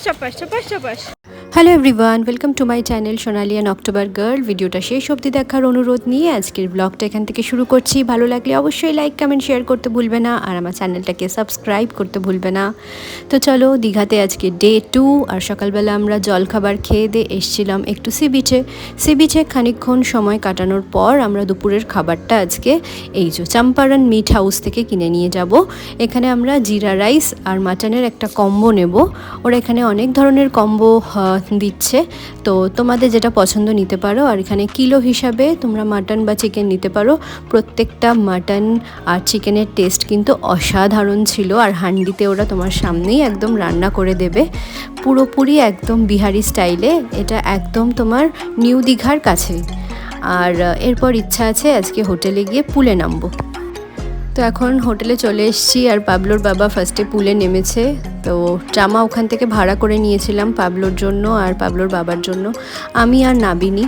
চাপাস চাপাস চাপাস। Hello everyone, welcome to my channel Sonali and October girl. ভিডিওটা শেষ অবধি দেখার অনুরোধ নিয়ে আজকের ব্লগটা এখান থেকে শুরু করছি। ভালো লাগলে অবশ্যই লাইক কমেন্ট শেয়ার করতে ভুলবে না, আর আমার চ্যানেলটাকে সাবস্ক্রাইব করতে ভুলবে না। তো চলো, দীঘাতে আজকে ডে 2, আর সকালবেলা আমরা জলখাবার খেয়ে দিয়ে এসছিলাম একটু সি বিচে খানিকক্ষণ সময় কাটানোর পর আমরা দুপুরের খাবারটা আজকে এই যে চম্পারন মিট হাউস থেকে কিনে নিয়ে যাব। এখানে আমরা জিরা রাইস আর মাটনের একটা কম্বো নেব। ওরা এখানে অনেক ধরনের কম্বো দিচ্ছে, তো তোমাদের যেটা পছন্দ নিতে পারো। আর এখানে কিলো হিসাবে তোমরা মাটন বা চিকেন নিতে পারো। প্রত্যেকটা মাটন আর চিকেনের টেস্ট কিন্তু অসাধারণ ছিল, আর হান্ডিতে ওরা তোমার সামনেই একদম রান্না করে দেবে, পুরোপুরি একদম বিহারি স্টাইলে। এটা একদম তোমার নিউ দীঘার কাছেই। আর এরপর ইচ্ছা আছে আজকে হোটেলে গিয়ে পুলে নামবো। তো এখন হোটেলে চলে এসেছি, আর পাবলোর বাবা ফার্স্টে পুলে নেমেছে। তো জামা ওখান থেকে ভাড়া করে নিয়েছিলাম পাবলোর জন্য আর পাবলোর বাবার জন্য। আমি আর নাবিনি,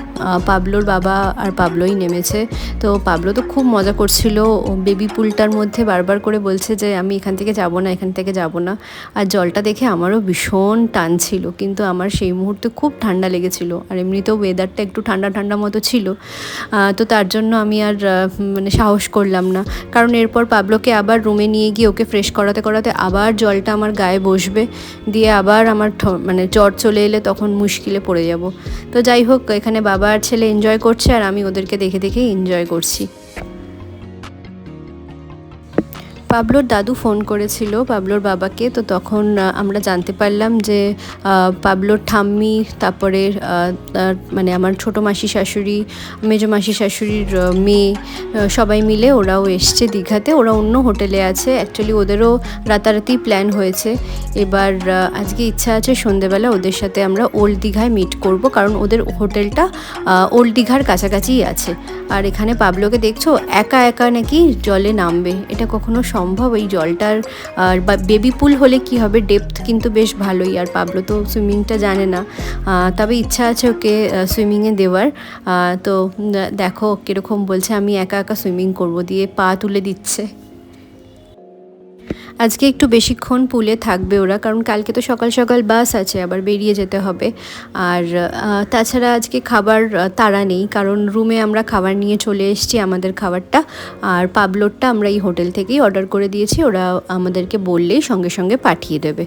পাবলোর বাবা আর পাবলোই নেমেছে। তো পাবলো তো খুব মজা করছিল, বেবি পুলটার মধ্যে বারবার করে বলছে যে আমি এখান থেকে যাব না, এখান থেকে যাব না। আর জলটা দেখে আমারও ভীষণ টান ছিল, কিন্তু আমার সেই মুহূর্তে খুব ঠান্ডা লেগেছিল, আর এমনিতেও ওয়েদারটা একটু ঠান্ডা ঠান্ডা মতো ছিল। তো তার জন্য আমি আর সাহস করলাম না, কারণ এরপর পাবলোকে আবার রুমে নিয়ে গিয়ে ওকে ফ্রেশ করাতে করাতে আবার জলটা আমার গায়ে বসবে, দিয়ে আবার আমার জ্বর চলে এলে তখন মুশকিলে পড়ে যাব। তো যাই হোক, এখানে বাবা আর ছেলে এনজয় করছে, আর আমি ওদেরকে দেখে দেখেই এনজয় করছি। পাবলোর দাদু ফোন করেছিল পাবলোর বাবাকে, তো তখন আমরা জানতে পারলাম যে পাবলোর ঠাম্মি, তারপরে আমার ছোটো মাসি শাশুড়ি, মেজো মাসি শাশুড়ির মেয়ে, সবাই মিলে ওরাও এসছে দীঘাতে। ওরা অন্য হোটেলে আছে, অ্যাকচুয়ালি ওদেরও রাতারাতি প্ল্যান হয়েছে। এবার আজকে ইচ্ছা আছে সন্ধেবেলা ওদের সাথে আমরা ওল্ড দীঘায় মিট করব, কারণ ওদের হোটেলটা ওল্ড দীঘার কাছাকাছিই আছে। আর এখানে পাবলোকে দেখছো একা একা নাকি জলে নামবে, এটা কখনো সম্ভব? এই জলটার আর বেবি পুল হলে কি হবে, ডেপথ কিন্তু বেশ ভালোই, আর পাবলো তো সুইমিংটা জানে না। তবে ইচ্ছা আছে ওকে সুইমিংয়ে দেওয়ার। তো দেখো কীরকম বলছে আমি একা একা সুইমিং করব, দিয়ে পা তুলে দিচ্ছে। আজকে একটু বেশিক্ষণ পুলে থাকবে ওরা, কারণ কালকে তো সকাল সকাল বাস আছে, আবার বেরিয়ে যেতে হবে। আর তাছাড়া আজকে খাবার তাড়া নেই, কারণ রুমে আমরা খাবার নিয়ে চলে এসেছি, আমাদের খাবারটা। আর পাবলোরটা আমরা এই হোটেল থেকেই অর্ডার করে দিয়েছি, ওরা আমাদেরকে বললেই সঙ্গে সঙ্গে পাঠিয়ে দেবে।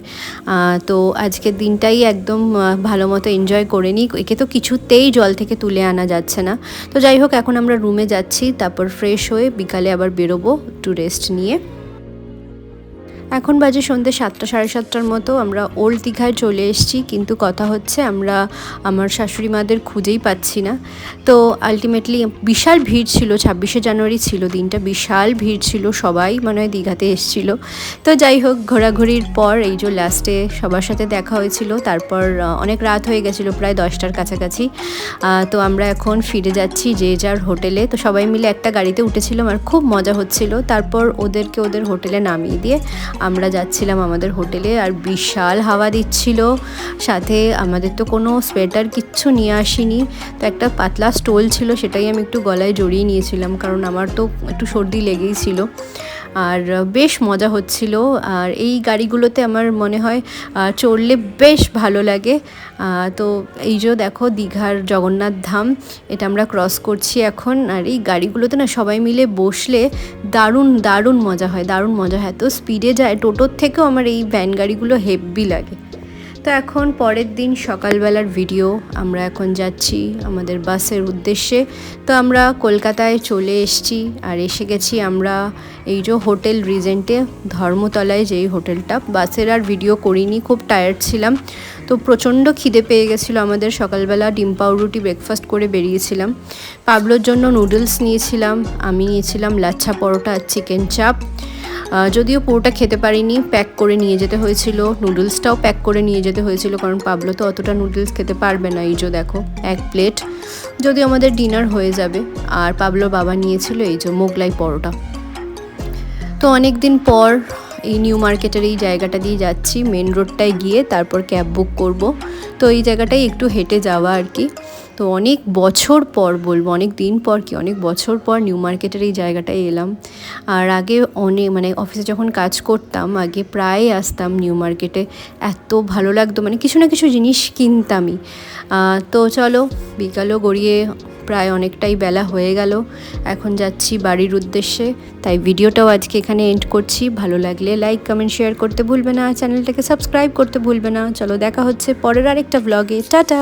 তো আজকের দিনটাই একদম ভালো মতো এনজয় করে নিই। একে তো কিছুতেই জল থেকে তুলে আনা যাচ্ছে না। তো যাই হোক, এখন আমরা রুমে যাচ্ছি, তারপর ফ্রেশ হয়ে বিকালে আবার বেরোবো একটু রেস্ট নিয়ে। এখন বাজে সন্ধ্যে 7টা সাড়ে 7টার মতো। আমরা ওল্ড দীঘায় চলে এসেছি, কিন্তু কথা হচ্ছে আমরা আমার শাশুড়ি মাদের খুঁজেই পাচ্ছি না। তো আলটিমেটলি বিশাল ভিড় ছিল, 26শে জানুয়ারি ছিল দিনটা, বিশাল ভিড় ছিল, সবাই মনে হয় দীঘাতে এসেছিলো। তো যাই হোক, ঘোরাঘুরির পর এই যে লাস্টে সবার সাথে দেখা হয়েছিল, তারপর অনেক রাত হয়ে গেছিলো, প্রায় 10টার কাছাকাছি। তো আমরা এখন ফিরে যাচ্ছি যে যার হোটেলে। তো সবাই মিলে একটা গাড়িতে উঠেছিলাম, আর খুব মজা হচ্ছিল। তারপর ওদেরকে ওদের হোটেলে নামিয়ে দিয়ে আমরা যাচ্ছিলাম আমাদের হোটেলে, আর বিশাল হাওয়া দিচ্ছিল। সাথে আমাদের তো কোনো সোয়েটার কিচ্ছু নিয়ে আসিনি, তো একটা পাতলা স্টোল ছিল, সেটাই আমি একটু গলায় জড়িয়ে নিয়েছিলাম, কারণ আমার তো একটু সর্দি লেগেই ছিল। আর বেশ মজা হচ্ছিল। আর এই গাড়িগুলোতে আমার মনে হয় চড়লে বেশ ভালো লাগে। তো এই যে দেখো দীঘার জগন্নাথ ধাম, এটা আমরা ক্রস করছি এখন। আর এই গাড়িগুলোতে না সবাই মিলে বসলে দারুণ দারুণ মজা হয়, দারুণ মজা হয়। তো স্পিডে যায়, টোটোর থেকেও আমার এই ভ্যান গাড়িগুলো হেভি লাগে। তো এখন পরের দিন সকালবেলার ভিডিও। আমরা এখন যাচ্ছি আমাদের বাসের উদ্দেশ্যে। তো আমরা কলকাতায় চলে এসেছি, আর এসে গেছি আমরা এই যে হোটেল রিজেন্টে, ধর্মতলায় যেই হোটেলটা। বাসের আর ভিডিও করিনি, খুব টায়ার্ড ছিলাম। তো প্রচণ্ড খিদে পেয়ে গেছিলো আমাদের, সকালবেলা ডিম পাউরুটি ব্রেকফাস্ট করে বেরিয়েছিলাম। পাবলোর জন্য নুডলস নিয়েছিলাম, আমি নিয়েছিলাম লাচ্ছা পরোটা আর চিকেন চাপ। যদিও পুরোটা খেতে পারিনি, প্যাক করে নিয়ে যেতে হয়েছিল, নুডলসটাও প্যাক করে নিয়ে যেতে হয়েছিল, কারণ পাবলো তো অতটা নুডলস খেতে পারবে না। এই যে দেখো 1 প্লেট, যদিও আমাদের ডিনার হয়ে যাবে। আর পাবলোর বাবা নিয়েছিল এই যে মোগলাই পরোটা। তো অনেক দিন পর এই নিউ মার্কেটের এই জায়গাটা দিয়ে যাচ্ছি, মেন রোডটায় গিয়ে তারপর ক্যাব বুক করব। তো এই জায়গাটাই একটু হেঁটে যাওয়া আর কি। তো অনেক বছর পর বলবো, অনেক দিন পর কি অনেক বছর পর নিউ মার্কেটের এই জায়গাটায় এলাম। আর আগে অনেক মানে অফিসে যখন কাজ করতাম আগে প্রায় আসতাম নিউ মার্কেটে, এত ভালো লাগতো, মানে কিছু না কিছু জিনিস কিনতামই। তো চলো, বিকালও গড়িয়ে প্রায় অনেকটাই বেলা হয়ে গেল, এখন যাচ্ছি বাড়ির উদ্দেশ্যে। তাই ভিডিওটাও আজকে এখানে এন্ড করছি। ভালো লাগলে লাইক কমেন্ট শেয়ার করতে ভুলবে না, চ্যানেলটাকে সাবস্ক্রাইব করতে ভুলবে না। চলো দেখা হচ্ছে পরের আরেকটা ব্লগে। টাটা।